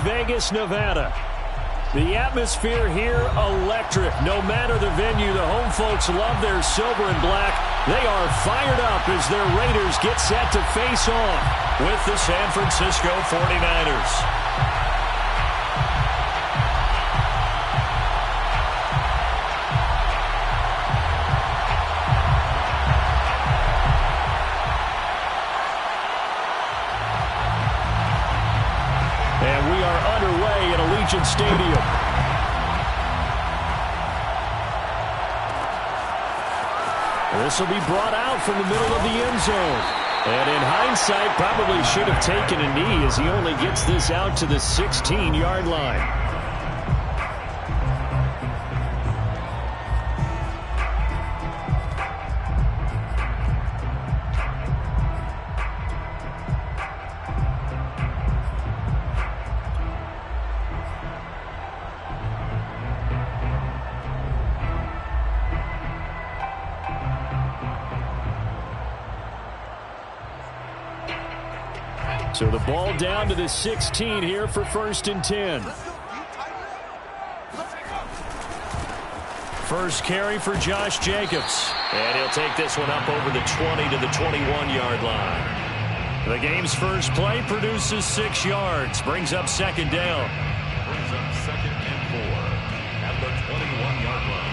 Vegas, Nevada. The atmosphere here, electric. No matter the venue, the home folks love their silver and black. They are fired up as their Raiders get set to face off with the San Francisco 49ers. Stadium. This will be brought out from the middle of the end zone. And in hindsight, probably should have taken a knee as he only gets this out to the 16-yard line. So the ball down to the 16 here for 1st and 10. First carry for Josh Jacobs. And he'll take this one up over the 20 to the 21-yard line. The game's first play produces 6 yards. Brings up 2nd down. Brings up 2nd and 4 at the 21-yard line.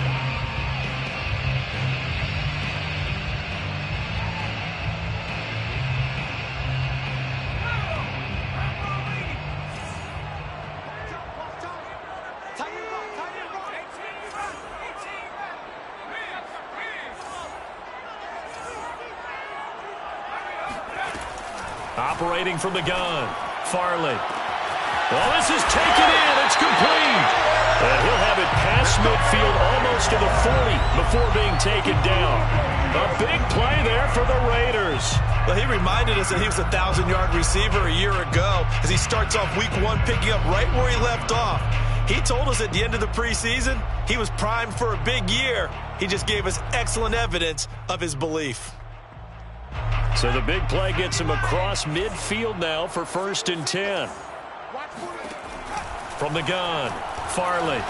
Operating from the gun, Farley. Well, this is taken in. It's complete. And he'll have it past midfield almost to the 40 before being taken down. A big play there for the Raiders. Well, he reminded us that he was a 1,000-yard receiver a year ago as he starts off week 1 picking up right where he left off. He told us at the end of the preseason he was primed for a big year. He just gave us excellent evidence of his belief. So the big play gets him across midfield now for 1st and 10. From the gun, Farley.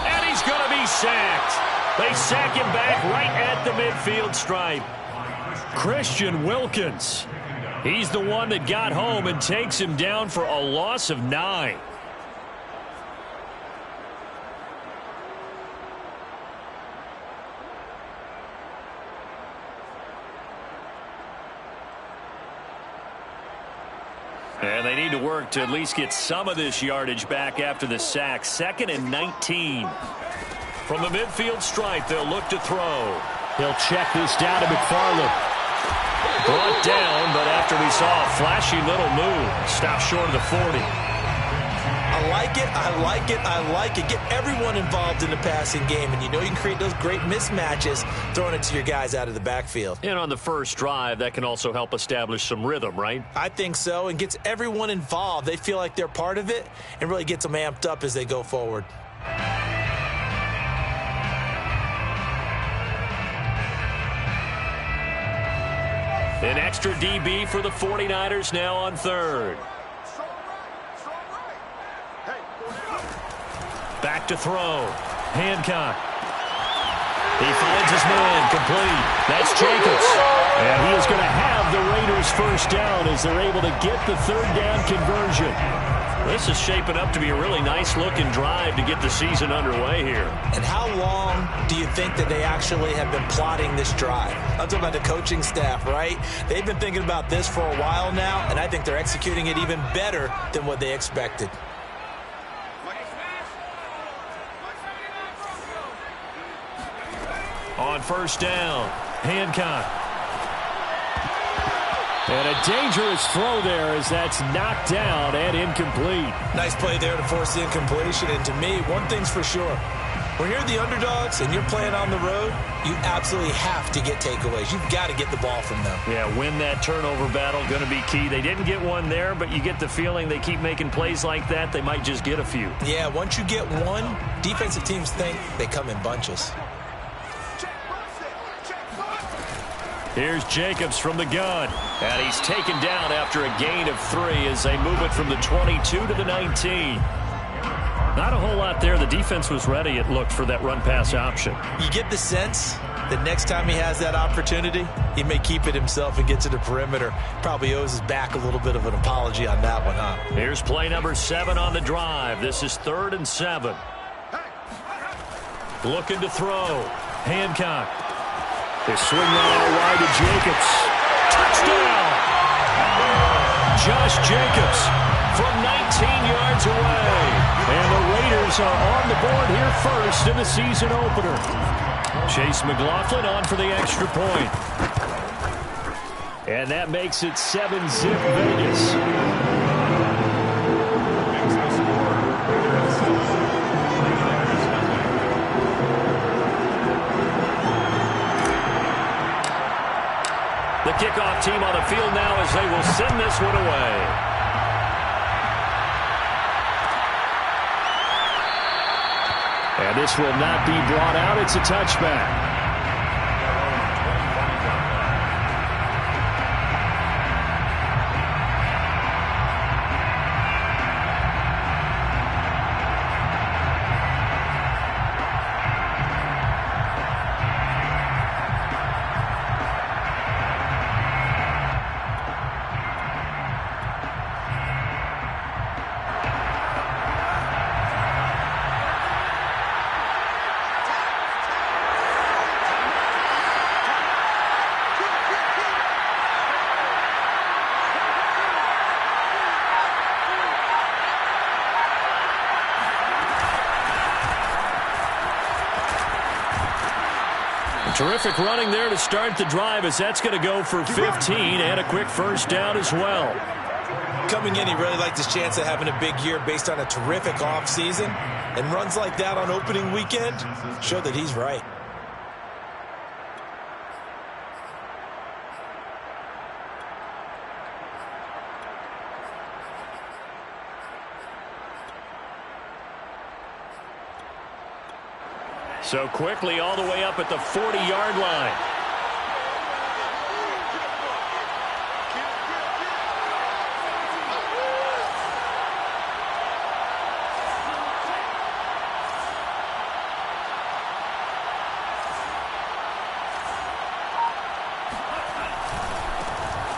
And he's going to be sacked. They sack him back right at the midfield stripe. Christian Wilkins. He's the one that got home and takes him down for a loss of 9. And they need to work to at least get some of this yardage back after the sack. 2nd and 19. From the midfield stripe, they'll look to throw. He'll check this down to McFarland. Brought down, but after we saw a flashy little move, stopped short of the 40. I like it, I like it, I like it. Get everyone involved in the passing game, and you know you can create those great mismatches throwing it to your guys out of the backfield. And on the first drive, that can also help establish some rhythm, right? I think so, and gets everyone involved. They feel like they're part of it and really gets them amped up as they go forward. An extra DB for the 49ers now on 3rd. Back to throw. Hancock. He finds his man complete. That's Jacobs. And he is going to have the Raiders first down as they're able to get the 3rd down conversion. This is shaping up to be a really nice-looking drive to get the season underway here. And how long do you think that they actually have been plotting this drive? I'm talking about the coaching staff, right? They've been thinking about this for a while now, and I think they're executing it even better than what they expected. On 1st down, Hancock. And a dangerous throw there as that's knocked down and incomplete. Nice play there to force the incompletion. And to me, one thing's for sure. When you're the underdogs and you're playing on the road, you absolutely have to get takeaways. You've got to get the ball from them. Yeah, win that turnover battle, going to be key. They didn't get one there, but you get the feeling they keep making plays like that, they might just get a few. Yeah, once you get one, defensive teams think they come in bunches. Here's Jacobs from the gun. And he's taken down after a gain of 3 as they move it from the 22 to the 19. Not a whole lot there. The defense was ready, it looked, for that run-pass option. You get the sense that next time he has that opportunity, he may keep it himself and get to the perimeter. Probably owes his back a little bit of an apology on that one, huh? Here's play number 7 on the drive. This is 3rd and 7. Looking to throw. Hancock. They swing that out wide to Jacobs. Touchdown! Josh Jacobs from 19 yards away. And the Raiders are on the board here first in the season opener. Chase McLaughlin on for the extra point. And that makes it 7-zip Vegas. The kickoff team on the field now as they will send this one away. And this will not be brought out. It's a touchback. Terrific running there to start the drive as that's going to go for 15 and a quick first down as well. Coming in, he really liked his chance of having a big year based on a terrific offseason. And runs like that on opening weekend show that he's right. So quickly all the way up at the 40-yard line.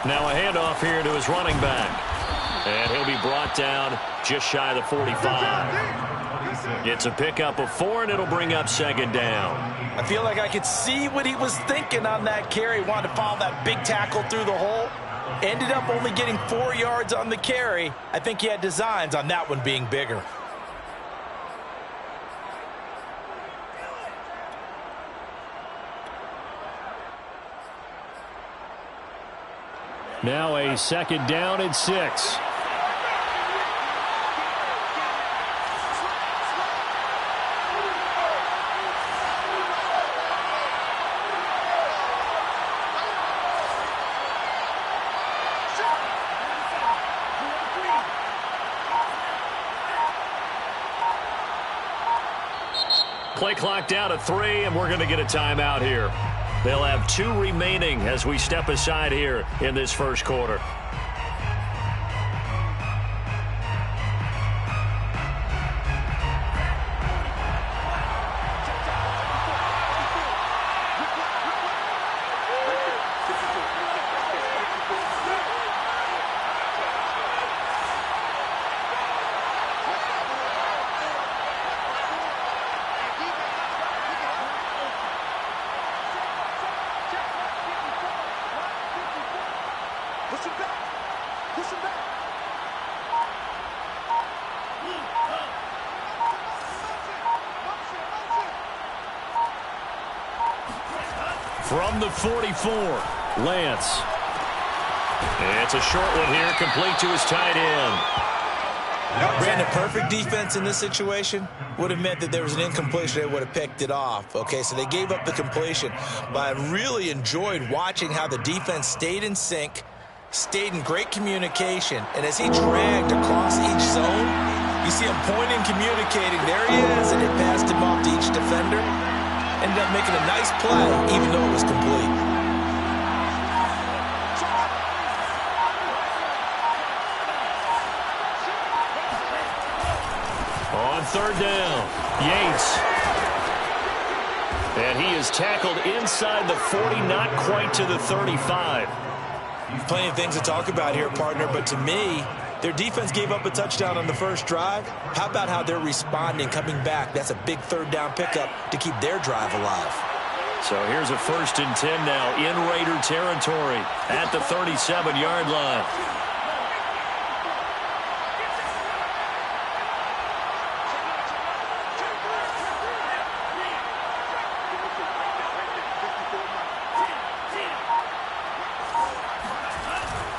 Now a handoff here to his running back. And he'll be brought down just shy of the 45. It's a pickup of 4, and it'll bring up 2nd down. I feel like I could see what he was thinking on that carry. Wanted to follow that big tackle through the hole. Ended up only getting 4 yards on the carry. I think he had designs on that one being bigger. Now a 2nd down and 6. Play clock down to 3, and we're going to get a timeout here. They'll have 2 remaining as we step aside here in this first quarter. From the 44, Lance. It's a short one here, complete to his tight end. Brandon, perfect defense in this situation would have meant that there was an incompletion. They would have picked it off. Okay, so they gave up the completion. But I really enjoyed watching how the defense stayed in sync, stayed in great communication. And as he dragged across each zone, you see him pointing, communicating. There he is, and it passed him off to each defender. Ended up making a nice play, even though it was complete. On third down, Yates. And he is tackled inside the 40, not quite to the 35. Plenty of things to talk about here, partner, but to me, their defense gave up a touchdown on the first drive. How about how they're responding, coming back? That's a big third down pickup to keep their drive alive. So here's a 1st and 10 now in Raider territory at the 37-yard line.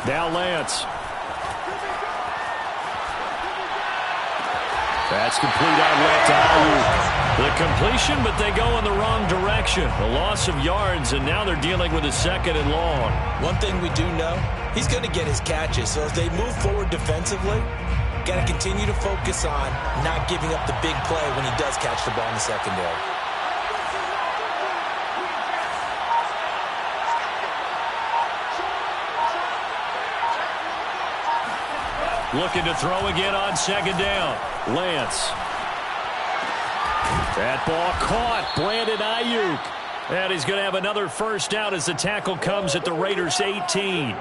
Now Lance. That's complete outlet to Ayuk. The completion, but they go in the wrong direction. A loss of yards, and now they're dealing with a 2nd and long. One thing we do know, he's going to get his catches. So as they move forward defensively, got to continue to focus on not giving up the big play when he does catch the ball in the secondary. Looking to throw again on 2nd down. Lance. That ball caught. Brandon Ayuk. And he's going to have another 1st down as the tackle comes at the Raiders' 18.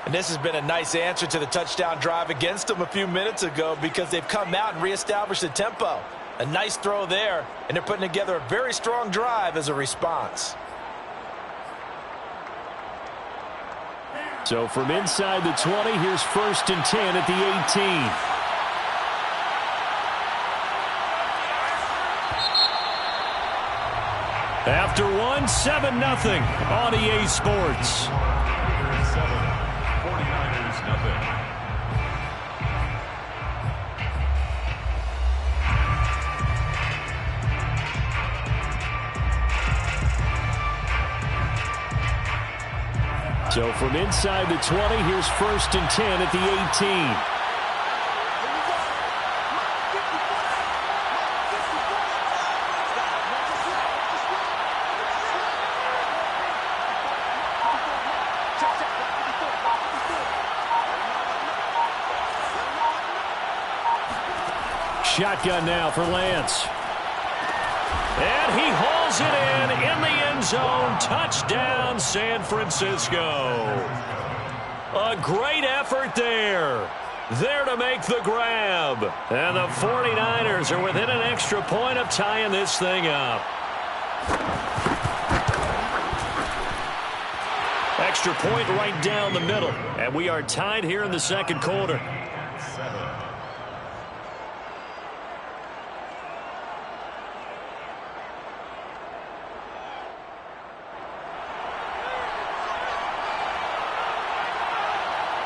And this has been a nice answer to the touchdown drive against them a few minutes ago because they've come out and reestablished the tempo. A nice throw there, and they're putting together a very strong drive as a response. So from inside the 20, here's 1st and 10 at the 18. After one, 7-0 on EA Sports. 49ers nothing. So from inside the 20, here's 1st and 10 at the 18. Shotgun now for Lance. And he hauls it in the end zone. Touchdown, San Francisco. A great effort there. There to make the grab. And the 49ers are within an extra point of tying this thing up. Extra point right down the middle. And we are tied here in the 2nd quarter.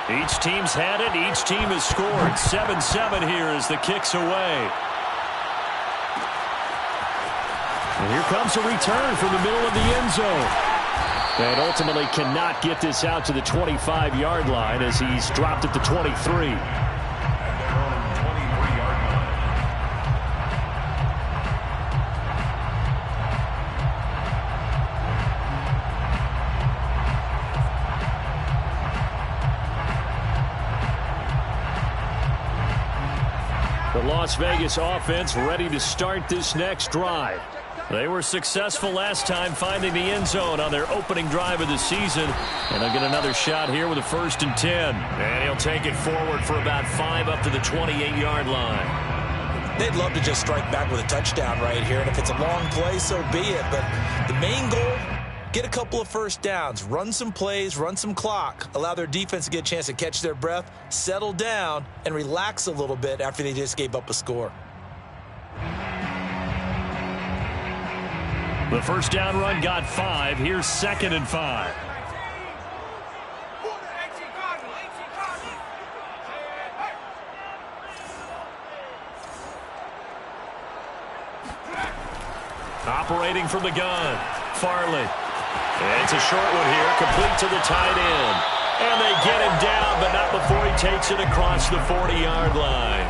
Each team's had it. Each team has scored. 7-7 here as the kick's away. And here comes a return from the middle of the end zone. And ultimately cannot get this out to the 25-yard line as he's dropped at the 23. The Las Vegas offense ready to start this next drive. They were successful last time finding the end zone on their opening drive of the season. And they'll get another shot here with a 1st and 10. And he'll take it forward for about 5 up to the 28-yard line. They'd love to just strike back with a touchdown right here. And if it's a long play, so be it. But the main goal, get a couple of 1st downs, run some plays, run some clock, allow their defense to get a chance to catch their breath, settle down, and relax a little bit after they just gave up a score. The 1st down run got 5. Here's 2nd and 5. Operating from the gun, Farley. And it's a short one here, complete to the tight end. And they get him down, but not before he takes it across the 40-yard line.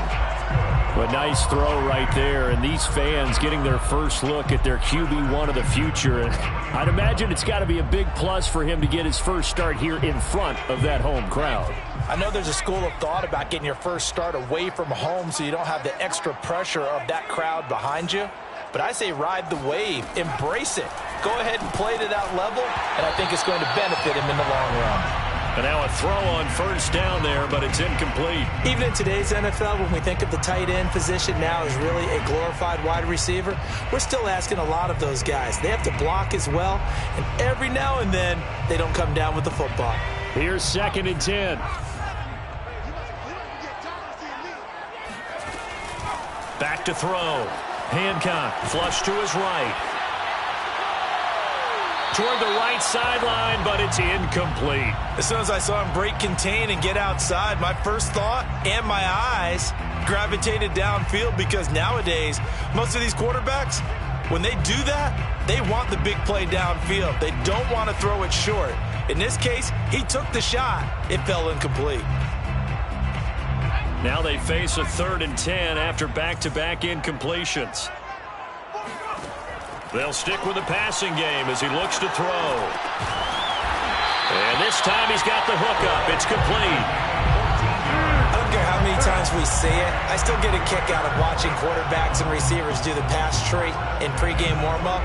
A nice throw right there, and these fans getting their first look at their QB1 of the future. And I'd imagine it's got to be a big plus for him to get his first start here in front of that home crowd. I know there's a school of thought about getting your first start away from home so you don't have the extra pressure of that crowd behind you. But I say ride the wave, embrace it. Go ahead and play to that level, and I think it's going to benefit him in the long run. And now a throw on first down there, but it's incomplete. Even in today's NFL, when we think of the tight end position now as really a glorified wide receiver, we're still asking a lot of those guys. They have to block as well, and every now and then, they don't come down with the football. Here's 2nd and 10. Back to throw. Hancock, flush to his right. Toward the right sideline, but it's incomplete. As soon as I saw him break contain and get outside, my first thought and my eyes gravitated downfield, because nowadays, most of these quarterbacks, when they do that, they want the big play downfield. They don't want to throw it short. In this case, he took the shot. It fell incomplete. Now they face a 3rd and 10 after back-to-back incompletions. They'll stick with the passing game as he looks to throw. And this time he's got the hook up. It's complete. I don't care how many times we see it. I still get a kick out of watching quarterbacks and receivers do the pass tree in pregame warm-up.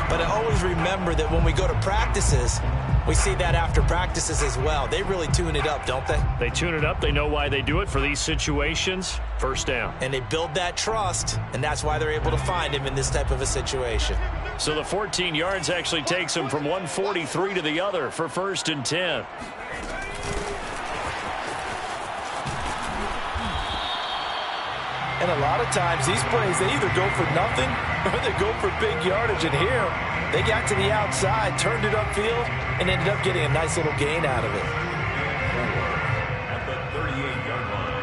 But I always remember that when we go to practices, we see that after practices as well. They really tune it up, don't they? They tune it up. They know why they do it for these situations. First down. And they build that trust, and that's why they're able to find him in this type of a situation. So the 14 yards actually takes him from 143 to the other for 1st and 10. And a lot of times, these plays, they either go for nothing or they go for big yardage. And here, they got to the outside, turned it upfield, and ended up getting a nice little gain out of it. At the 38-yard line.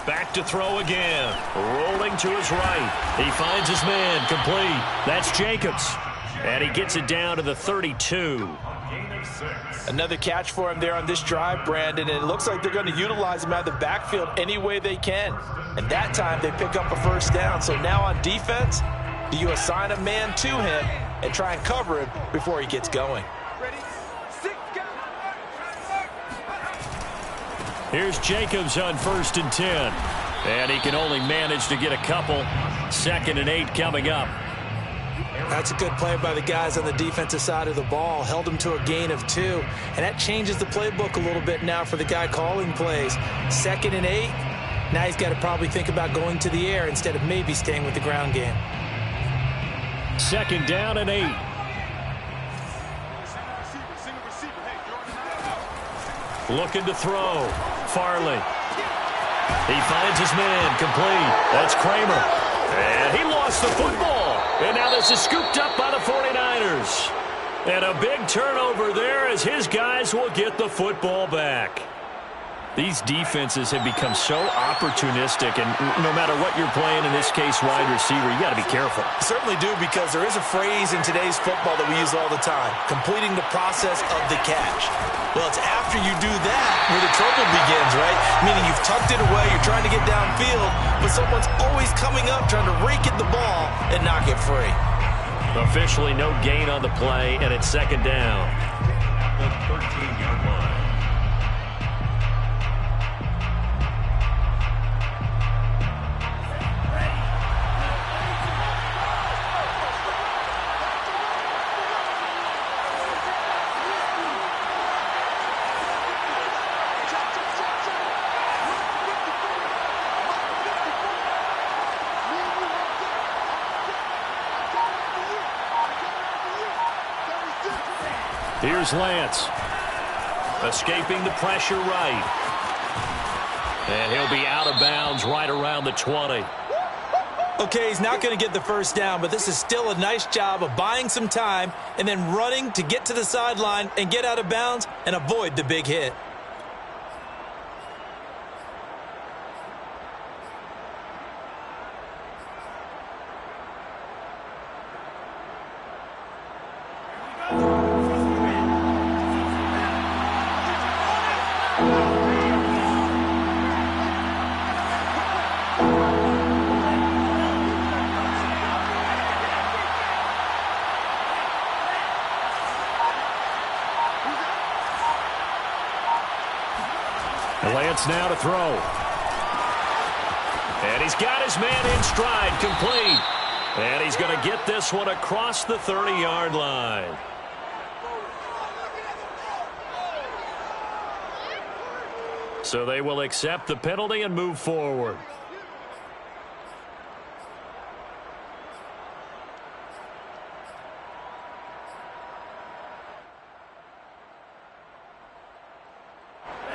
Back to throw again. Rolling to his right. He finds his man. Complete. That's Jacobs. And he gets it down to the 32. Another catch for him there on this drive, Brandon, and it looks like they're going to utilize him out of the backfield any way they can. And that time they pick up a first down. So now on defense, do you assign a man to him and try and cover him before he gets going? Here's Jacobs on 1st and 10. And he can only manage to get a couple. 2nd and 8 coming up. That's a good play by the guys on the defensive side of the ball. Held him to a gain of 2. And that changes the playbook a little bit now for the guy calling plays. 2nd and 8. Now he's got to probably think about going to the air instead of maybe staying with the ground game. 2nd down and 8. Looking to throw. Farley. He finds his man. Complete. That's Kramer. And he lost the football. And now this is scooped up by the 49ers. And a big turnover there as his guys will get the football back. These defenses have become so opportunistic, and no matter what you're playing, in this case wide receiver, you got to be careful. Certainly do, because there is a phrase in today's football that we use all the time: completing the process of the catch. Well, it's after you do that where the trouble begins, right? Meaning you've tucked it away, you're trying to get downfield, but someone's always coming up trying to rake at the ball and knock it free. Officially no gain on the play, and it's 2nd down. The 13-yard line. Here's Lance. Escaping the pressure right. And he'll be out of bounds right around the 20. Okay, he's not going to get the first down, but this is still a nice job of buying some time and then running to get to the sideline and get out of bounds and avoid the big hit. Lance now to throw. And he's got his man in stride, complete. And he's going to get this one across the 30-yard line. So they will accept the penalty and move forward.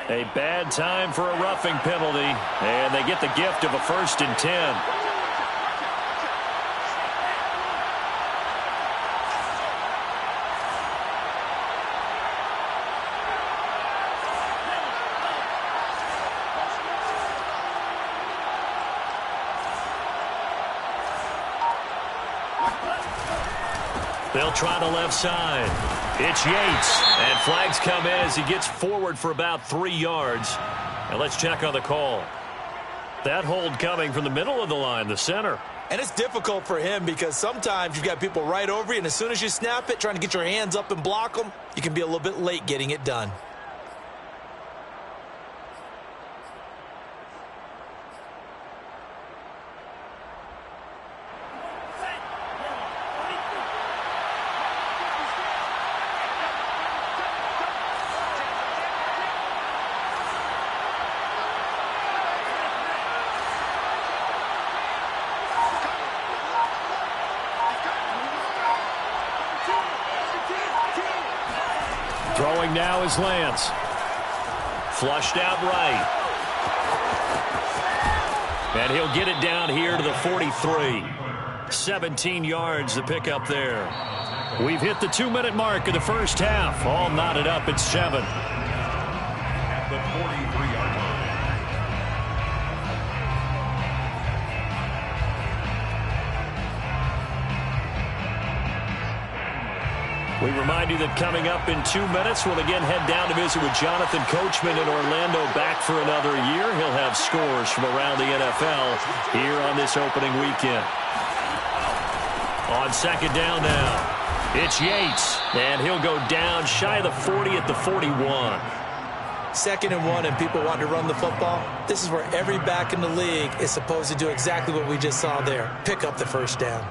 A bad time for a roughing penalty, and they get the gift of a 1st and 10. They'll try the left side. It's Yates, and flags come in as he gets forward for about 3 yards. And let's check on the call. That hold coming from the middle of the line, the center. And it's difficult for him because sometimes you've got people right over you, and as soon as you snap it, trying to get your hands up and block them, you can be a little bit late getting it done. Throwing now is Lance. Flushed out right. And he'll get it down here to the 43. 17 yards to pick up there. We've hit the 2-minute mark of the first half. All knotted up at 7. At the 43-yard line. We remind you that coming up in 2 minutes, we'll again head down to visit with Jonathan Coachman in Orlando, back for another year. He'll have scores from around the NFL here on this opening weekend. On 2nd down now, it's Yates, and he'll go down shy of the 40 at the 41. 2nd and 1, and people want to run the football. This is where every back in the league is supposed to do exactly what we just saw there, pick up the 1st down.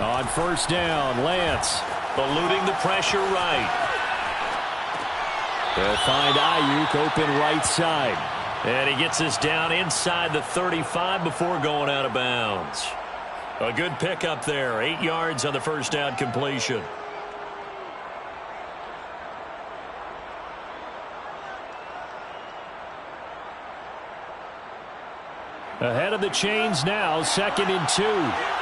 On 1st down, Lance eluding the pressure right. They'll find Ayuk open right side. And he gets this down inside the 35 before going out of bounds. A good pickup there. 8 yards on the 1st down completion. Ahead of the chains now, 2nd and 2.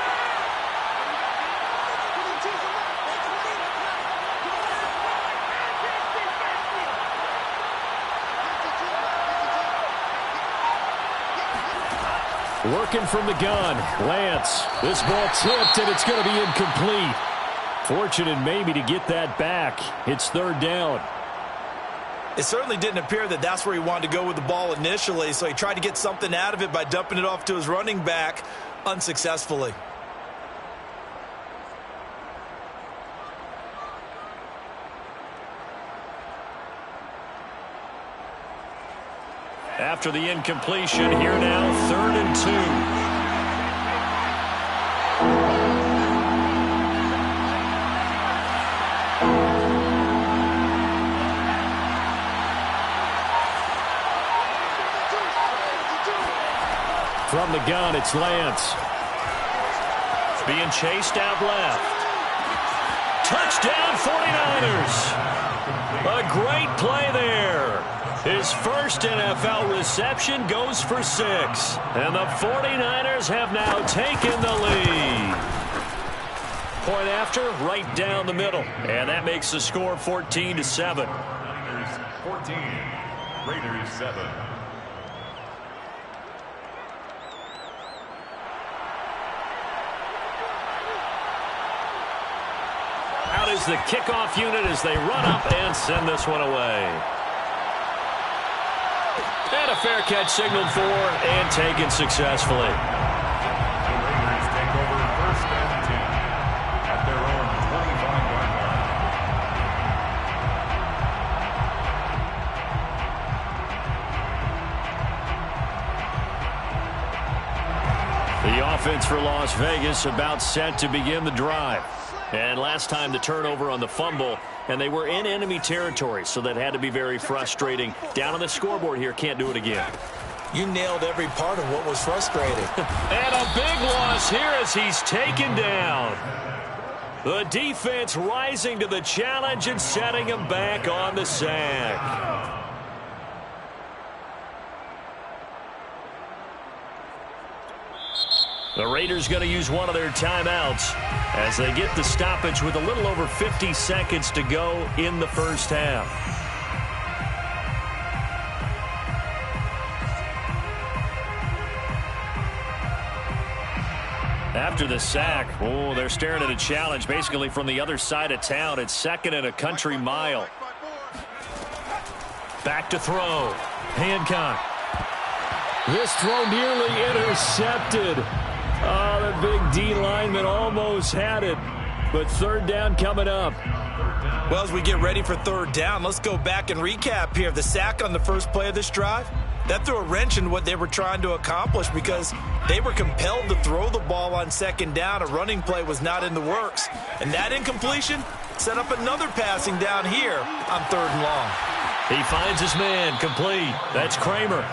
Working from the gun, Lance. This ball tipped, and it's going to be incomplete. Fortunate maybe to get that back. It's 3rd down. It certainly didn't appear that that's where he wanted to go with the ball initially, so he tried to get something out of it by dumping it off to his running back unsuccessfully. After the incompletion, here now, 3rd and 2. From the gun, it's Lance. Being chased out left. Touchdown 49ers. A great play there. His His first NFL reception goes for 6. And the 49ers have now taken the lead. Point after, right down the middle. And that makes the score 14-7. 14, Raiders 7. Out is the kickoff unit as they run up and send this one away. And a fair catch signaled for and taken successfully. The Raiders take over first and 10 at their own 25-yard line. The offense for Las Vegas about set to begin the drive. And last time the turnover on the fumble, and they were in enemy territory, so that had to be very frustrating. Down on the scoreboard here, can't do it again. You nailed every part of what was frustrating. And a big loss here as he's taken down. The defense rising to the challenge and setting him back on the sack. The Raiders going to use one of their timeouts as they get the stoppage with a little over 50 seconds to go in the first half. After the sack, they're staring at a challenge basically from the other side of town. It's second and a country mile. Back to throw. Hancock. This throw nearly intercepted. Oh, the big D lineman almost had it. But third down coming up. Well, as we get ready for third down, let's go back and recap here. The sack on the first play of this drive, that threw a wrench in what they were trying to accomplish because they were compelled to throw the ball on second down. A running play was not in the works. And that incompletion set up another passing down here on third and long. He finds his man complete. That's Kramer.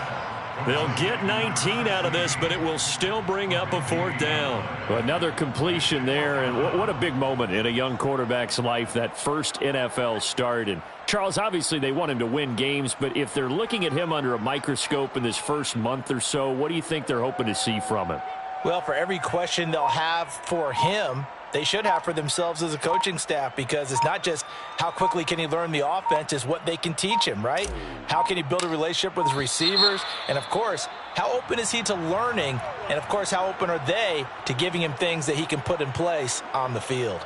They'll get 19 out of this, but it will still bring up a fourth down. Another completion there, and what a big moment in a young quarterback's life, that first NFL start. And Charles, obviously they want him to win games, but if they're looking at him under a microscope in this first month or so, what do you think they're hoping to see from him? Well, for every question they'll have for him, they should have for themselves as a coaching staff, because it's not just how quickly can he learn the offense, it's what they can teach him, right? How can he build a relationship with his receivers? And, of course, how open is he to learning? And, of course, how open are they to giving him things that he can put in place on the field?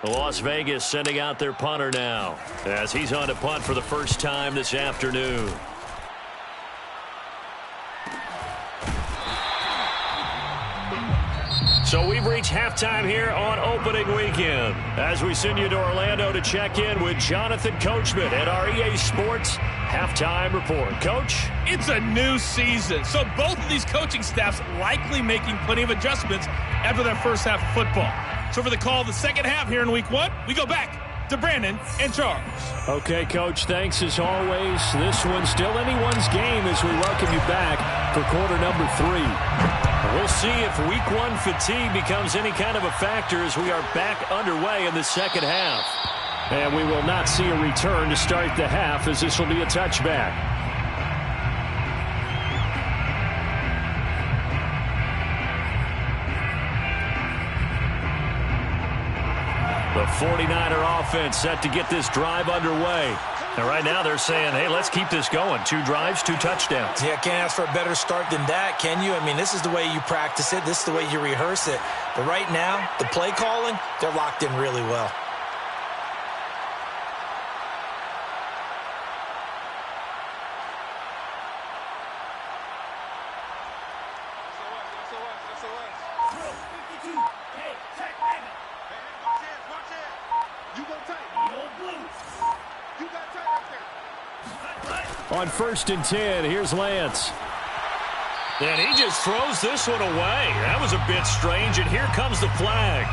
Las Vegas sending out their punter now as he's on to punt for the first time this afternoon. So we've reached halftime here on opening weekend as we send you to Orlando to check in with Jonathan Coachman at our EA Sports Halftime Report. Coach? It's a new season, so both of these coaching staffs likely making plenty of adjustments after their first half of football. So for the call of the second half here in Week 1, we go back to Brandon and Charles. Okay, Coach, thanks as always. This one's still anyone's game as we welcome you back for quarter number 3. We'll see if Week 1 fatigue becomes any kind of a factor as we are back underway in the second half. And we will not see a return to start the half as this will be a touchback. The 49er offense set to get this drive underway. And right now they're saying, hey, let's keep this going. 2 drives, 2 touchdowns. Yeah, can't ask for a better start than that, can you? I mean, this is the way you practice it. This is the way you rehearse it. But right now, the play calling, they're locked in really well. On 1st and 10, here's Lance. And he just throws this one away. That was a bit strange, and here comes the flag.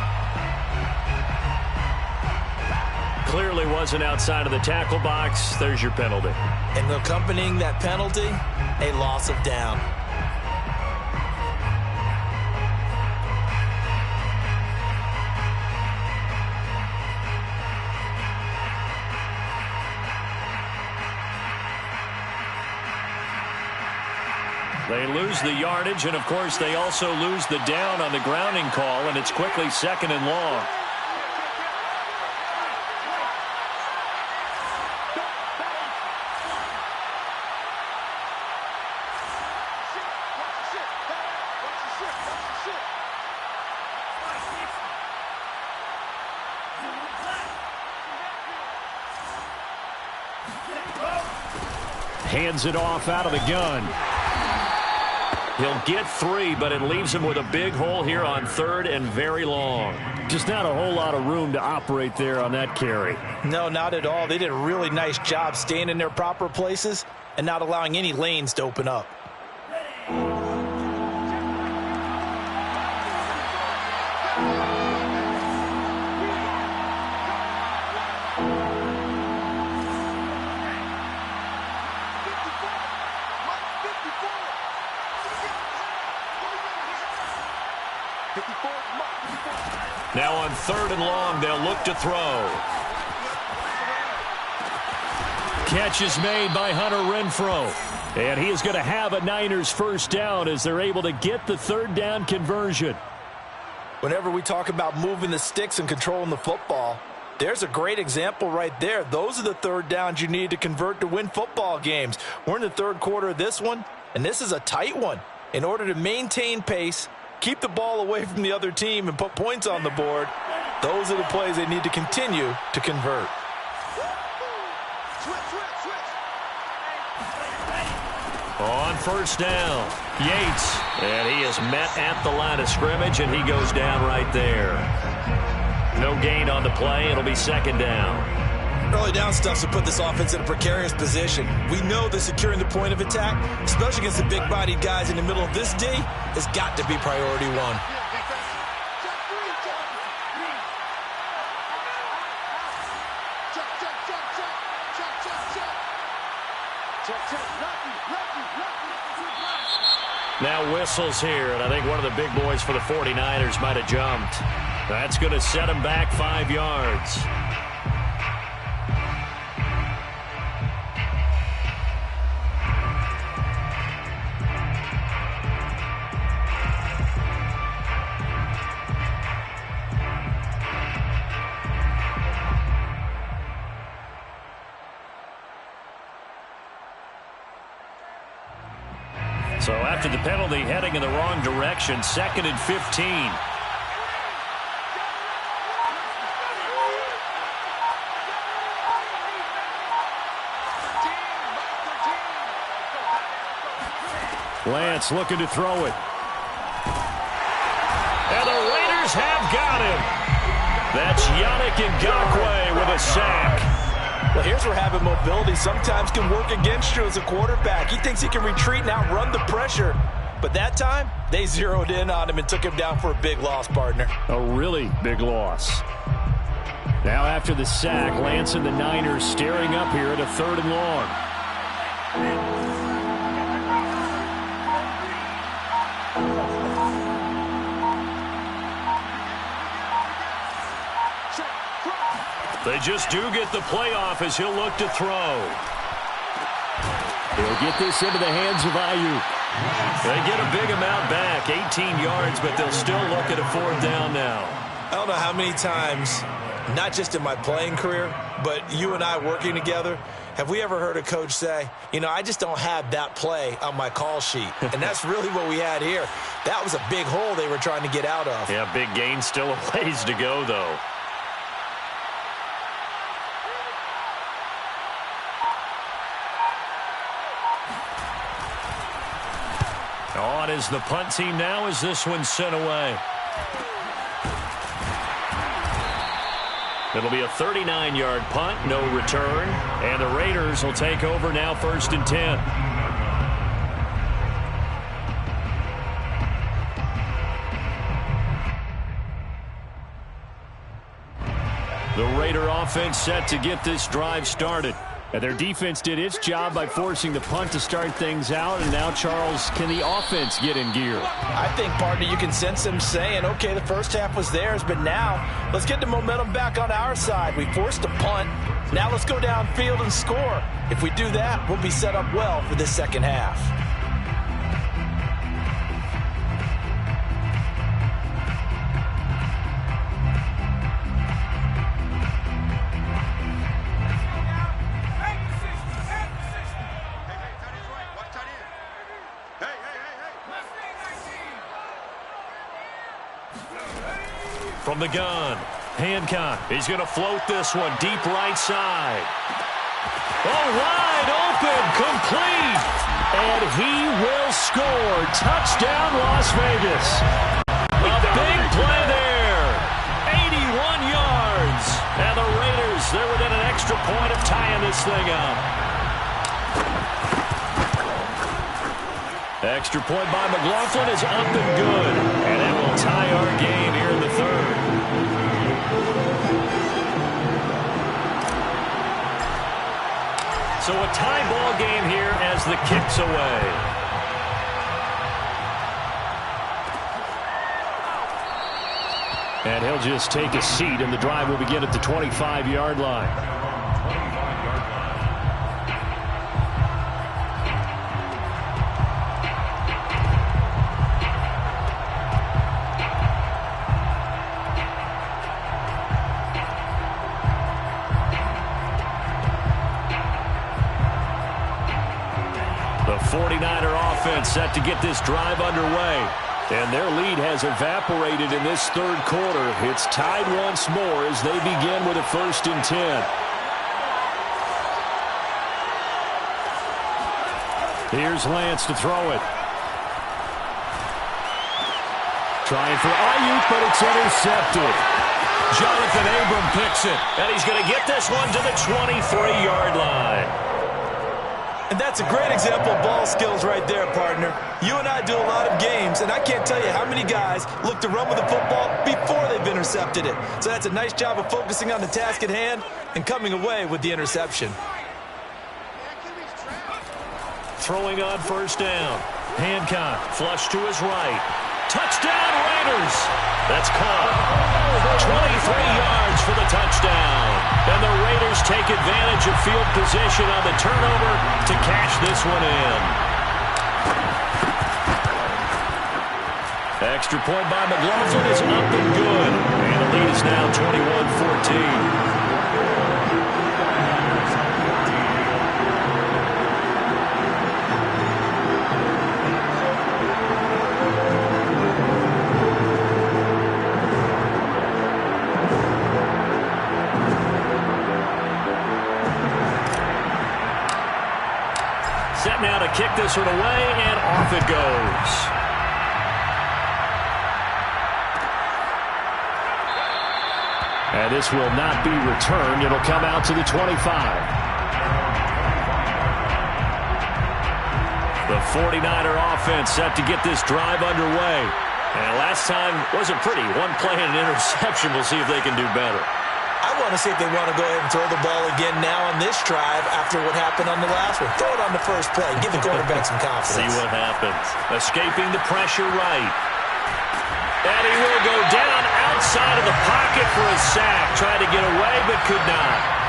Clearly wasn't outside of the tackle box. There's your penalty. And accompanying that penalty, a loss of down. They lose the yardage, and, of course, they also lose the down on the grounding call, and it's quickly 2nd and long. Hands it off out of the gun. He'll get 3, but it leaves him with a big hole here on 3rd and very long. Just not a whole lot of room to operate there on that carry. No, not at all. They did a really nice job staying in their proper places and not allowing any lanes to open up. Now on 3rd and long, they'll look to throw. Catch is made by Hunter Renfrow. And he is going to have a Niners first down as they're able to get the 3rd down conversion. Whenever we talk about moving the sticks and controlling the football, there's a great example right there. Those are the 3rd downs you need to convert to win football games. We're in the 3rd quarter of this one, and this is a tight one. In order to maintain pace, keep the ball away from the other team, and put points on the board, those are the plays they need to continue to convert. On 1st down, Yates, and he is met at the line of scrimmage, and he goes down right there. No gain on the play. It'll be 2nd down. Early down stuff to put this offense in a precarious position. We know that securing the point of attack, especially against the big-bodied guys in the middle of this D, has got to be priority 1. Now whistles here, and I think one of the big boys for the 49ers might have jumped. That's going to set him back 5 yards. So after the penalty, heading in the wrong direction, 2nd and 15. Lance looking to throw it. And the Raiders have got him. That's Yannick Ngakoue with a sack. Well, here's where having mobility sometimes can work against you as a quarterback. He thinks he can retreat and outrun the pressure. But that time, they zeroed in on him and took him down for a big loss, partner. A really big loss. Now after the sack, Lance and the Niners staring up here at a 3rd and long. They just do get the playoff as he'll look to throw. He'll get this into the hands of Ayuk. They get a big amount back, 18 yards, but they'll still look at a 4th down now. I don't know how many times, not just in my playing career, but you and I working together, have we ever heard a coach say, you know, I just don't have that play on my call sheet. And that's really what we had here. That was a big hole they were trying to get out of. Yeah, big gain, still a ways to go, though. On is the punt team now as this one's sent away. It'll be a 39-yard punt, no return, and the Raiders will take over now 1st and 10. The Raider offense set to get this drive started. And their defense did its job by forcing the punt to start things out. And now, Charles, can the offense get in gear? I think, partner, you can sense them saying, okay, the first half was theirs, but now let's get the momentum back on our side. We forced a punt. Now let's go downfield and score. If we do that, we'll be set up well for this second half. From the gun, Hancock. He's going to float this one deep right side. Oh, wide open, complete. And he will score. Touchdown, Las Vegas. A big play there. 81 yards. And the Raiders, they're within an extra point of tying this thing up. Extra point by McLaughlin is up and good. And that will tie our game here in the third. So a tie ball game here as the kick's away. And he'll just take a seat, and the drive will begin at the 25-yard line. The 49er offense set to get this drive underway. And their lead has evaporated in this third quarter. It's tied once more as they begin with a 1st and 10. Here's Lance to throw it. Trying for Ayuk, but it's intercepted. Jonathan Abram picks it. And he's going to get this one to the 23-yard line. And that's a great example of ball skills right there, partner. You and I do a lot of games, and I can't tell you how many guys look to run with the football before they've intercepted it. So that's a nice job of focusing on the task at hand and coming away with the interception. Throwing on 1st down. Hancock, flush to his right. Touchdown, Raiders! That's caught. 23 yards for the touchdown. And the Raiders take advantage of field position on the turnover to cash this one in. Extra point by McLaughlin is up and good. And the lead is now 21-14. Set now to kick this one away, and off it goes. And this will not be returned. It'll come out to the 25. The 49er offense set to get this drive underway. And last time wasn't pretty. One play and an interception. We'll see if they can do better. I want to see if they want to go ahead and throw the ball again now on this drive after what happened on the last one. Throw it on the first play. Give the quarterback some confidence. See what happens. Escaping the pressure right. And he will go down outside of the pocket for a sack. Tried to get away, but could not.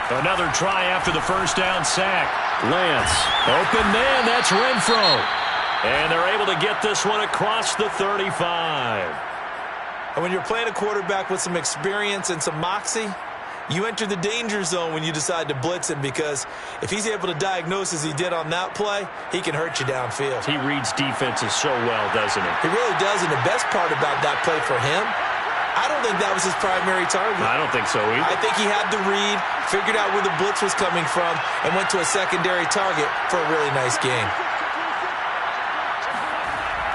Another try after the 1st down sack. Lance, open man, that's Renfro. And they're able to get this one across the 35. And when you're playing a quarterback with some experience and some moxie, you enter the danger zone when you decide to blitz him, because if he's able to diagnose as he did on that play, he can hurt you downfield. He reads defenses so well, doesn't he? He really does, and the best part about that play for him, I don't think that was his primary target. I don't think so either. I think he had the read, figured out where the blitz was coming from, and went to a secondary target for a really nice game.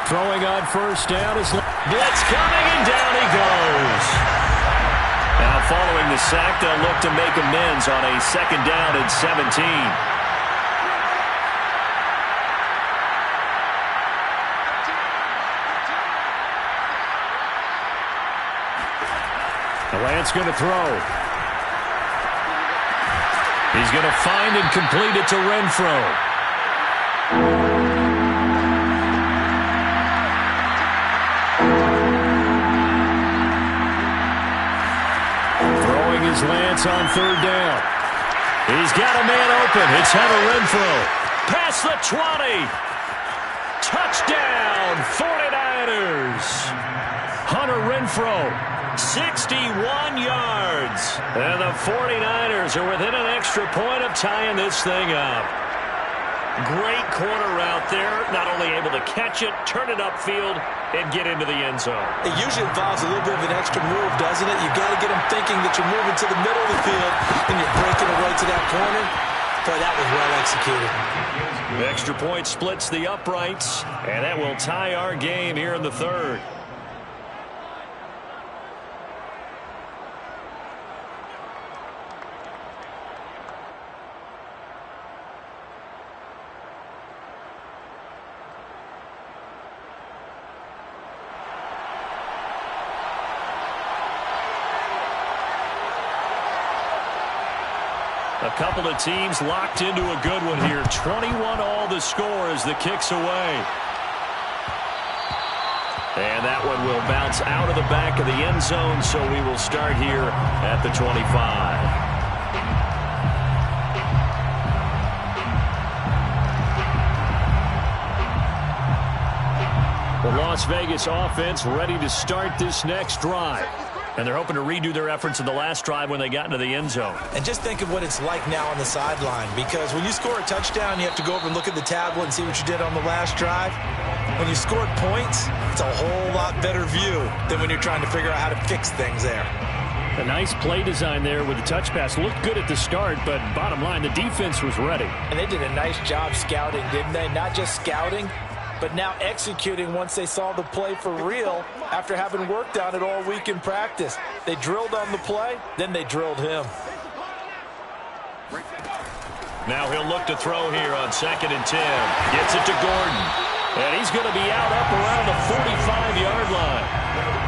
Throwing on 1st down is blitz coming, and down he goes. Now following the sack, they'll look to make amends on a 2nd down and 17. Lance going to throw. He's going to find and complete it to Renfro. Throwing his Lance on 3rd down. He's got a man open. It's Hunter Renfro. Past the 20. Touchdown, 49ers. Hunter Renfro 61 yards. And the 49ers are within an extra point of tying this thing up. Great corner route there. Not only able to catch it, turn it upfield, and get into the end zone. It usually involves a little bit of an extra move, doesn't it? You've got to get them thinking that you're moving to the middle of the field and you're breaking away to that corner. Boy, that was well executed. The extra point splits the uprights, and that will tie our game here in the third. A couple of teams locked into a good one here. 21-all the score as the kick's away. And that one will bounce out of the back of the end zone, so we will start here at the 25. The Las Vegas offense ready to start this next drive. And they're hoping to redo their efforts in the last drive when they got into the end zone. And just think of what it's like now on the sideline, because when you score a touchdown, you have to go over and look at the tablet and see what you did on the last drive. When you scored points, it's a whole lot better view than when you're trying to figure out how to fix things there. A nice play design there with the touch pass. Looked good at the start, but bottom line, the defense was ready. And they did a nice job scouting, didn't they? Not just scouting, but now executing once they saw the play for real after having worked on it all week in practice. They drilled on the play, then they drilled him. Now he'll look to throw here on 2nd and 10. Gets it to Gordon. And he's going to be out up around the 45-yard line.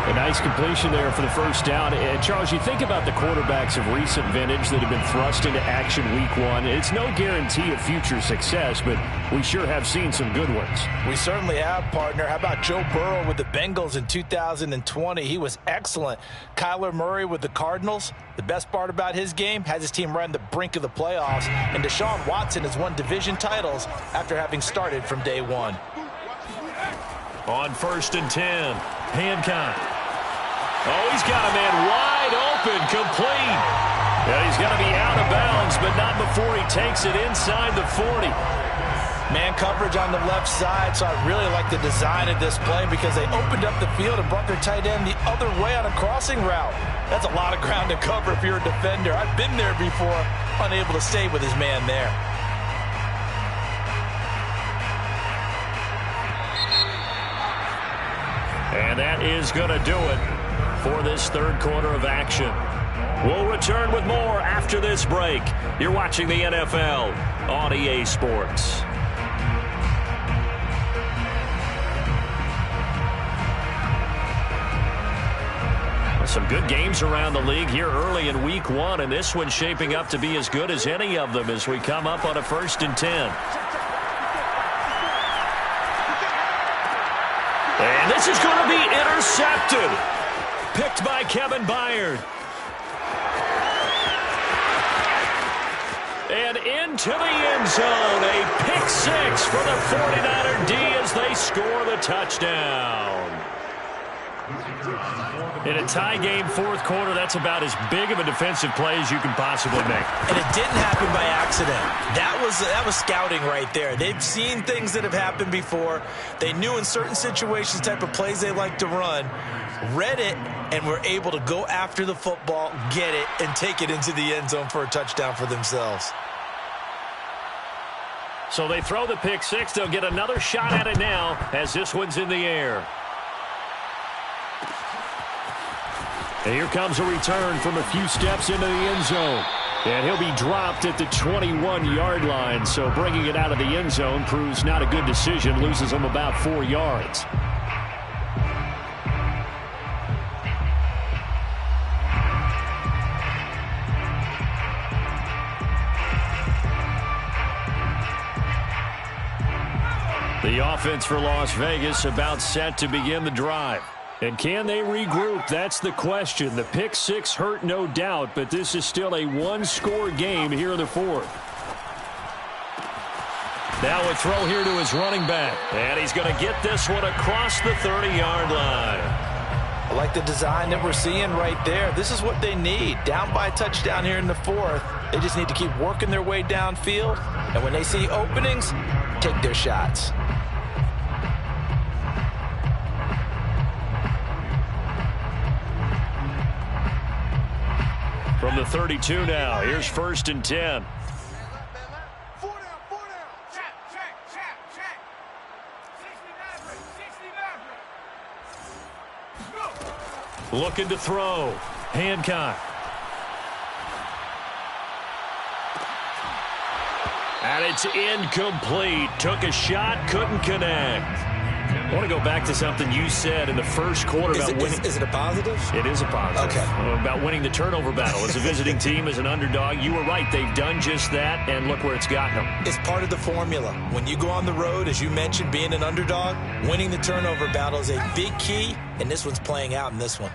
A nice completion there for the first down. And Charles, you think about the quarterbacks of recent vintage that have been thrust into action week one. It's no guarantee of future success, but we sure have seen some good ones. We certainly have, partner. How about Joe Burrow with the Bengals in 2020? He was excellent. Kyler Murray with the Cardinals. The best part about his game, has his team right on the brink of the playoffs. And Deshaun Watson has won division titles after having started from day one. On 1st and 10, Hancock. Oh, he's got a man wide open, complete. Yeah, he's going to be out of bounds, but not before he takes it inside the 40. Man coverage on the left side, so I really like the design of this play because they opened up the field and brought their tight end the other way on a crossing route. That's a lot of ground to cover if you're a defender. I've been there before, unable to stay with his man there. And that is going to do it for this third quarter of action. We'll return with more after this break. You're watching the NFL on EA Sports. Some good games around the league here early in week one, and this one's shaping up to be as good as any of them as we come up on a 1st and 10. And this is going to be intercepted. Picked by Kevin Byard. And into the end zone. A pick six for the 49er D as they score the touchdown. In a tie game fourth quarter, that's about as big of a defensive play as you can possibly make. And it didn't happen by accident. That was scouting right there. They've seen things that have happened before. They knew in certain situations type of plays they like to run, read it, and were able to go after the football, get it, and take it into the end zone for a touchdown for themselves. So they throw the pick six. They'll get another shot at it now as this one's in the air. And here comes a return from a few steps into the end zone. And he'll be dropped at the 21-yard line. So bringing it out of the end zone proves not a good decision. Loses him about 4 yards. The offense for Las Vegas about set to begin the drive. And can they regroup? That's the question. The pick six hurt, no doubt, but this is still a one-score game here in the fourth. Now a throw here to his running back. And he's going to get this one across the 30-yard line. A Like the design that we're seeing right there. This is what they need. Down by a touchdown here in the fourth. They just need to keep working their way downfield. And when they see openings, take their shots. From the 32 now, here's 1st and 10. Looking to throw. Hancock. And it's incomplete. Took a shot, couldn't connect. I want to go back to something you said in the first quarter about winning. Is it a positive? It is a positive. Okay. About winning the turnover battle. As a visiting team, as an underdog, you were right. They've done just that, and look where it's gotten them. It's part of the formula. When you go on the road, as you mentioned, being an underdog, winning the turnover battle is a big key, and this one's playing out in this one.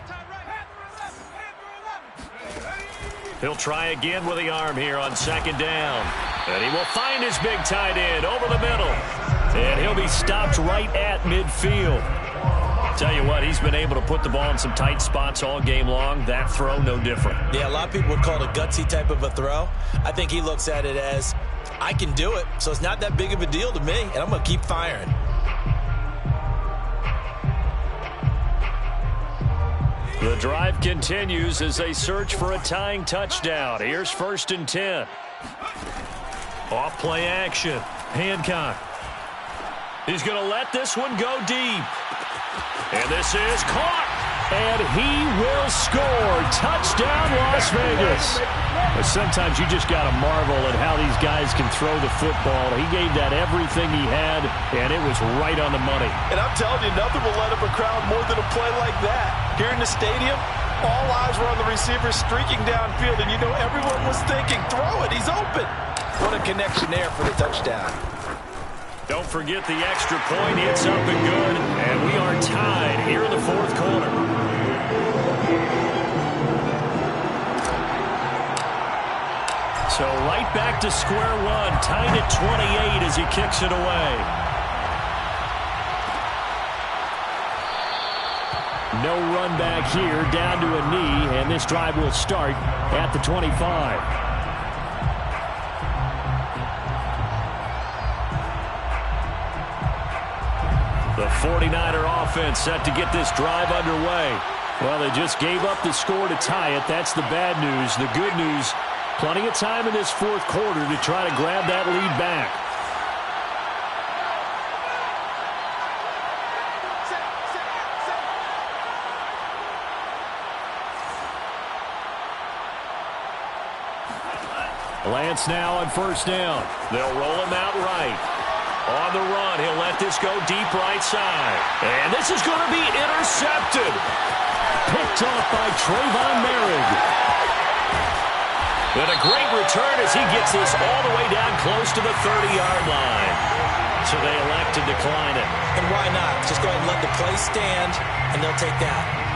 He'll try again with the arm here on 2nd down. And he will find his big tight end over the middle. And he'll be stopped right at midfield. Tell you what, he's been able to put the ball in some tight spots all game long. That throw, no different. Yeah, a lot of people would call it a gutsy type of a throw. I think he looks at it as, I can do it, so it's not that big of a deal to me, and I'm going to keep firing. The drive continues as they search for a tying touchdown. Here's 1st and 10. Off play action. Hancock. He's going to let this one go deep. And this is caught. And he will score. Touchdown, Las Vegas. But sometimes you just got to marvel at how these guys can throw the football. He gave that everything he had, and it was right on the money. And I'm telling you, nothing will let up a crowd more than a play like that. Here in the stadium, all eyes were on the receiver streaking downfield, and you know everyone was thinking, throw it, he's open. What a connection there for the touchdown. Don't forget the extra point. It's up and good. And we are tied here in the 4th quarter. So right back to square one. Tied at 28 as he kicks it away. No run back here. Down to a knee. And this drive will start at the 25. The 49er offense set to get this drive underway. Well, they just gave up the score to tie it. That's the bad news. The good news, plenty of time in this 4th quarter to try to grab that lead back. Lance now on 1st down. They'll roll him out right. On the run, he'll let this go deep right side. And this is going to be intercepted. Picked off by Trayvon Merrick. And a great return as he gets this all the way down close to the 30-yard line. So they elect to decline it. And why not? Just go ahead and let the play stand, and they'll take that.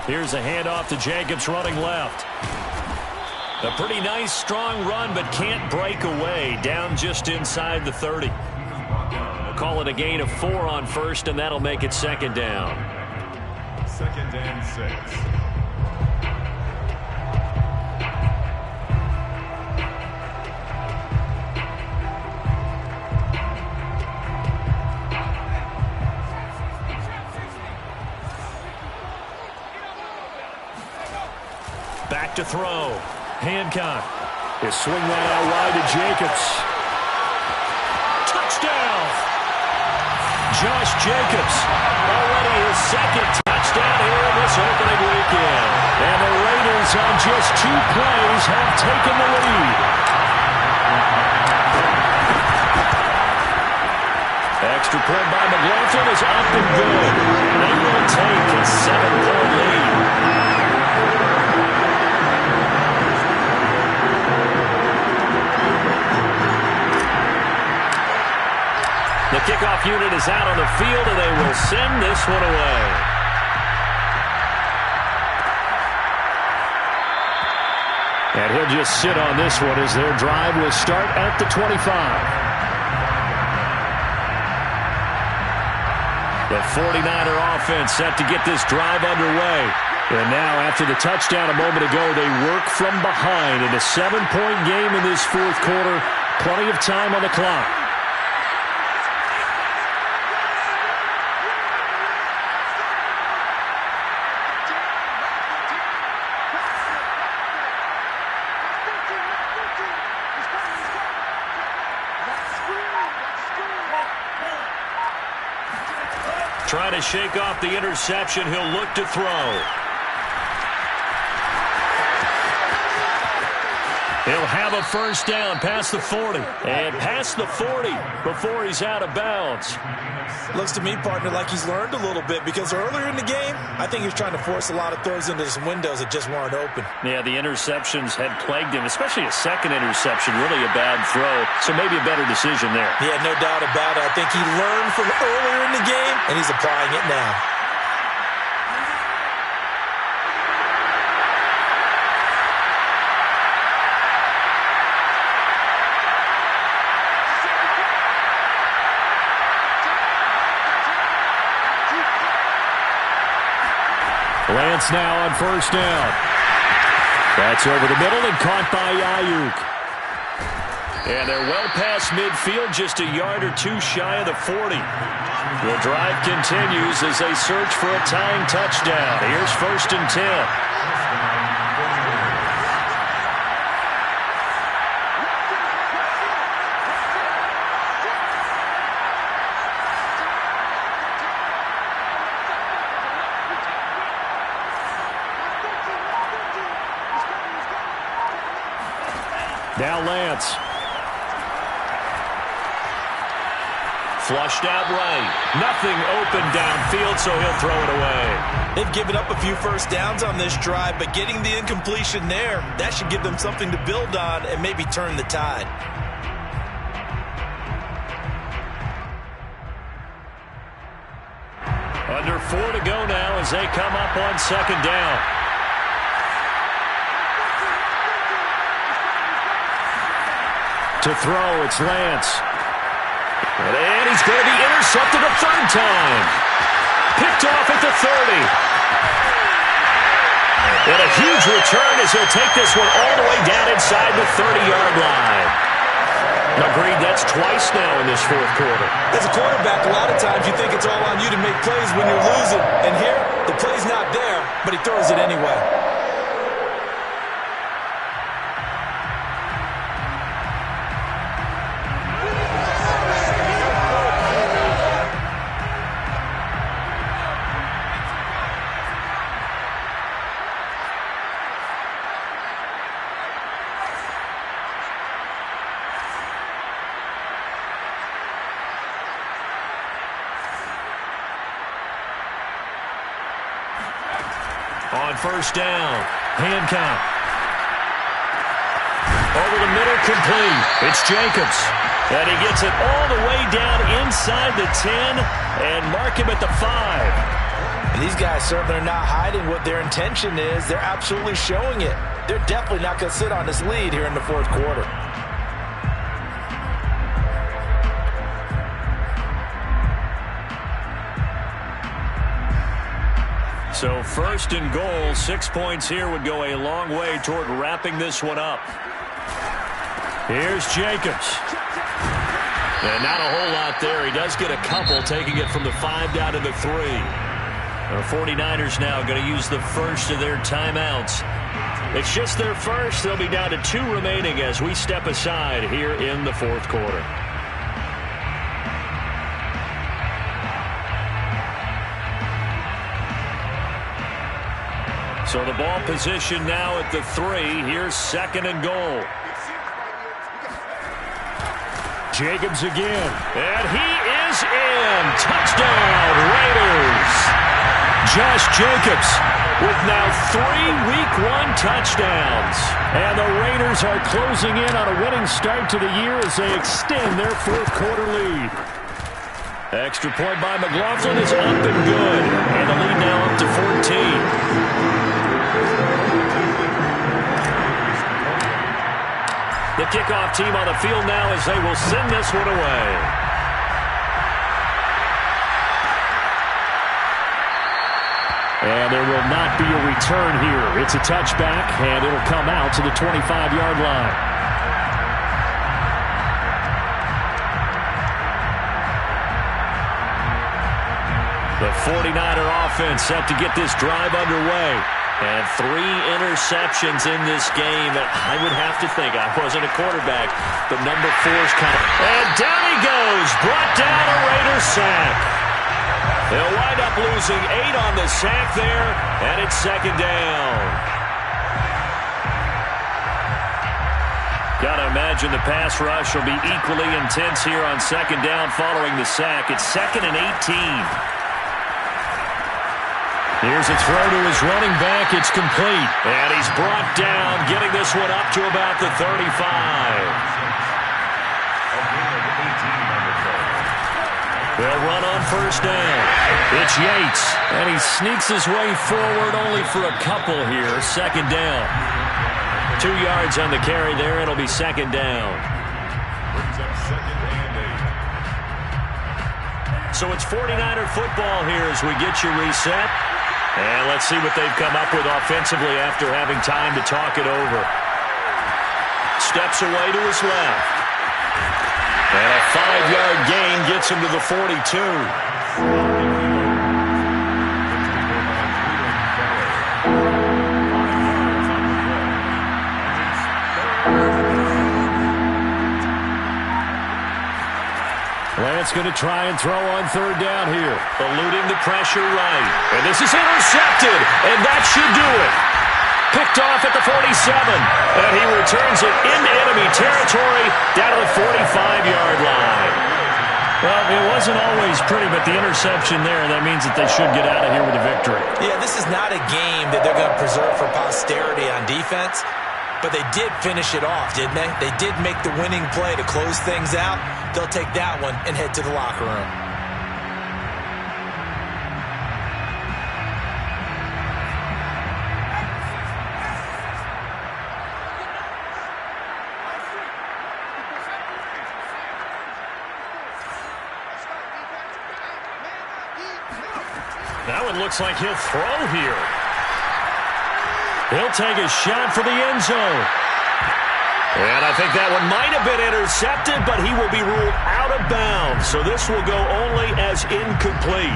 Here's a handoff to Jacobs running left. A pretty nice, strong run, but can't break away. Down just inside the 30. We'll call it a gain of 4 on 1st, and that'll make it 2nd down. 2nd and 6. Back to throw. Hancock. He'll swing that out wide to Jacobs. Touchdown! Josh Jacobs. Already his 2nd touchdown here in this opening weekend. And the Raiders on just 2 plays have taken the lead. Extra point by McLaughlin is up and good. And they will take a 7-point lead. The kickoff unit is out on the field, and they will send this one away. And he'll just sit on this one as their drive will start at the 25. The 49er offense set to get this drive underway. And now, after the touchdown a moment ago, they work from behind in a 7-point game in this fourth quarter. Plenty of time on the clock. Trying to shake off the interception. He'll look to throw. He'll have a first down past the 40. And past the 40 before he's out of bounds. Looks to me, partner, like he's learned a little bit, because earlier in the game, I think he was trying to force a lot of throws into some windows that just weren't open. Yeah, the interceptions had plagued him, especially a second interception, really a bad throw. So maybe a better decision there. Yeah, no doubt about it. I think he learned from earlier in the game, and he's applying it now. Lance now on first down. That's over the middle and caught by Ayuk. And they're well past midfield, just a yard or two shy of the 40. The drive continues as they search for a tying touchdown. Here's first and 10. Now Lance. Flushed out right. Nothing open downfield, so he'll throw it away. They've given up a few first downs on this drive, but getting the incompletion there, that should give them something to build on and maybe turn the tide. Under 4 to go now as they come up on second down. To throw, it's Lance. And he's going to be intercepted a third time. Picked off at the 30. And a huge return as he'll take this one all the way down inside the 30-yard line. Agreed, that's twice now in this fourth quarter. As a quarterback, a lot of times you think it's all on you to make plays when you're losing. And here, the play's not there, but he throws it anyway. On first down, Hancock. Over the middle, complete. It's Jacobs. And he gets it all the way down inside the 10 and mark him at the 5. And these guys certainly are not hiding what their intention is. They're absolutely showing it. They're definitely not going to sit on this lead here in the fourth quarter. So first and goal, 6 points here would go a long way toward wrapping this one up. Here's Jacobs. And not a whole lot there. He does get a couple, taking it from the 5 down to the 3. The 49ers now going to use the first of their timeouts. It's just their first. They'll be down to 2 remaining as we step aside here in the fourth quarter. So the ball position now at the 3. Here's second and goal. Jacobs again. And he is in. Touchdown, Raiders. Josh Jacobs with now 3 Week 1 touchdowns. And the Raiders are closing in on a winning start to the year as they extend their fourth quarter lead. Extra point by McLaughlin is up and good. And the lead now up to 14. The kickoff team on the field now as they will send this one away. And there will not be a return here. It's a touchback, and it'll come out to the 25-yard line. The 49er offense set to get this drive underway. And 3 interceptions in this game. I would have to think, I wasn't a quarterback, but number 4's kind of... And down he goes, brought down a Raider sack. They'll wind up losing 8 on the sack there, and it's second down. Got to imagine the pass rush will be equally intense here on second down following the sack. It's 2nd and 18. Here's a throw to his running back. It's complete. And he's brought down, getting this one up to about the 35. They'll run on first down. It's Yates. And he sneaks his way forward only for a couple here. Second down. 2 yards on the carry there. It'll be second down. Brings up 2nd and 8. So it's 49er football here as we get you reset. And let's see what they've come up with offensively after having time to talk it over. Steps away to his left. And a 5-yard gain gets him to the 42. Lance going to try and throw on third down here. Eluding the pressure right. And this is intercepted. And that should do it. Picked off at the 47. And he returns it into enemy territory down to the 45-yard line. Well, it wasn't always pretty, but the interception there, that means that they should get out of here with a victory. Yeah, this is not a game that they're going to preserve for posterity on defense. But they did finish it off, didn't they? They did make the winning play to close things out. They'll take that one and head to the locker room. That one looks like he'll throw here. He'll take a shot for the end zone. And I think that one might have been intercepted, but he will be ruled out of bounds. So this will go only as incomplete.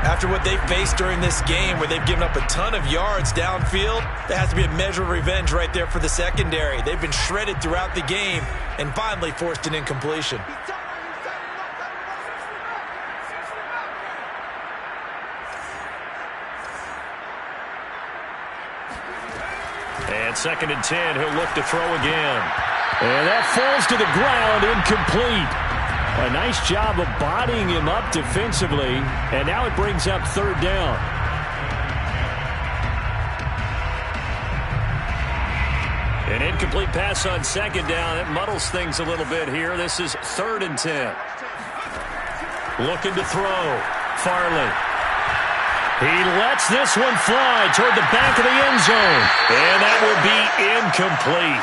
After what they faced during this game where they've given up a ton of yards downfield, there has to be a measure of revenge right there for the secondary. They've been shredded throughout the game and finally forced an incompletion. And 2nd and 10, he'll look to throw again. And that falls to the ground, incomplete. A nice job of bodying him up defensively, and now it brings up third down. An incomplete pass on second down. It muddles things a little bit here. This is 3rd and 10. Looking to throw. Farley. He lets this one fly toward the back of the end zone. And that will be incomplete.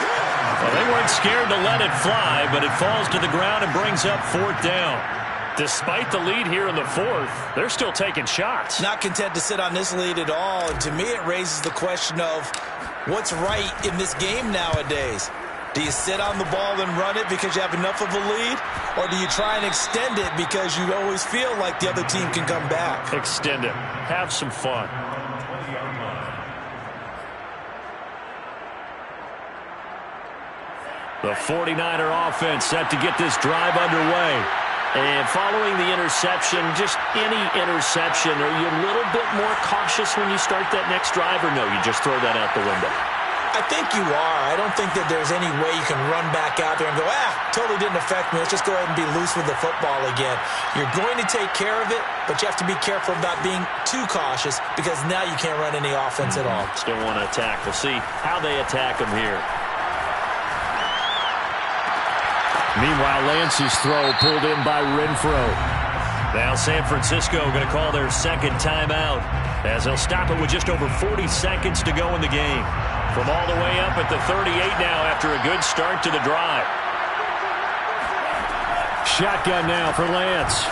Well, they weren't scared to let it fly, but it falls to the ground and brings up 4th down. Despite the lead here in the 4th, they're still taking shots. Not content to sit on this lead at all. And to me, it raises the question of what's right in this game nowadays. Do you sit on the ball and run it because you have enough of a lead? Or do you try and extend it because you always feel like the other team can come back? Extend it. Have some fun. The 49er offense set to get this drive underway. And following the interception, just any interception, are you a little bit more cautious when you start that next drive, or no, you just throw that out the window? I think you are. I don't think that there's any way you can run back out there and go, totally didn't affect me. Let's just go ahead and be loose with the football again. You're going to take care of it, but you have to be careful about being too cautious because now you can't run any offense at all. Still want to attack. We'll see how they attack them here. Meanwhile, Lance's throw pulled in by Renfro. Now San Francisco going to call their second timeout as they'll stop it with just over 40 seconds to go in the game. From all the way up at the 38 now after a good start to the drive. Shotgun now for Lance.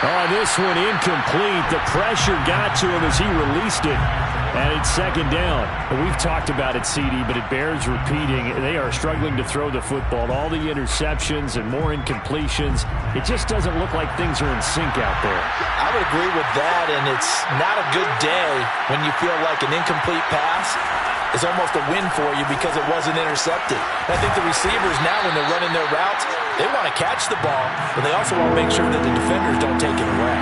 Oh, this one incomplete. The pressure got to him as he released it. And it's second down. We've talked about it, CD, but it bears repeating. They are struggling to throw the football. All the interceptions and more incompletions. It just doesn't look like things are in sync out there. I would agree with that, and it's not a good day when you feel like an incomplete pass is almost a win for you because it wasn't intercepted. And I think the receivers now, when they're running their routes, they want to catch the ball, but they also want to make sure that the defenders don't take it away.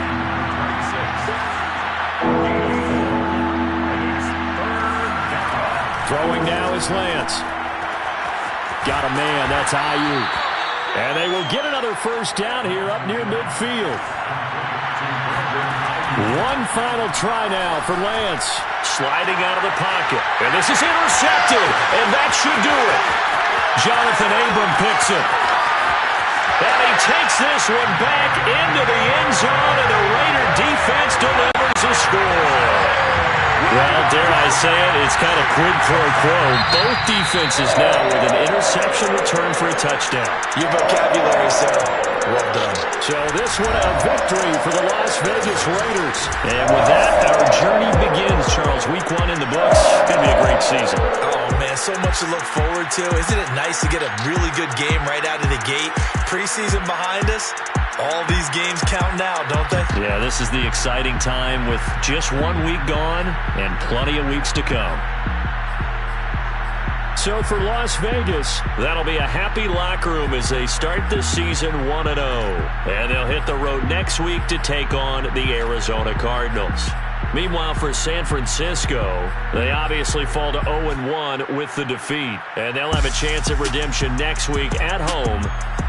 Throwing now is Lance. Got a man, that's Ayuk. And they will get another first down here up near midfield. One final try now for Lance. Sliding out of the pocket. And this is intercepted. And that should do it. Jonathan Abram picks it. And he takes this one back into the end zone, and the Raider defense delivers a score. Well, dare I say it, it's kind of quid pro quo. Both defenses now with an interception return for a touchdown. Your vocabulary, sir. Well done. So this one a victory for the Las Vegas Raiders. And with that, our journey begins, Charles. Week 1 in the books. It's going to be a great season. Oh, man, so much to look forward to. Isn't it nice to get a really good game right out of the gate? Preseason behind us. All these games count now, don't they? Yeah, this is the exciting time with just 1 week gone and plenty of weeks to come. So for Las Vegas, that'll be a happy locker room as they start the season 1-0. And they'll hit the road next week to take on the Arizona Cardinals. Meanwhile, for San Francisco, they obviously fall to 0-1 with the defeat. And they'll have a chance at redemption next week at home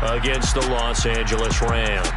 against the Los Angeles Rams.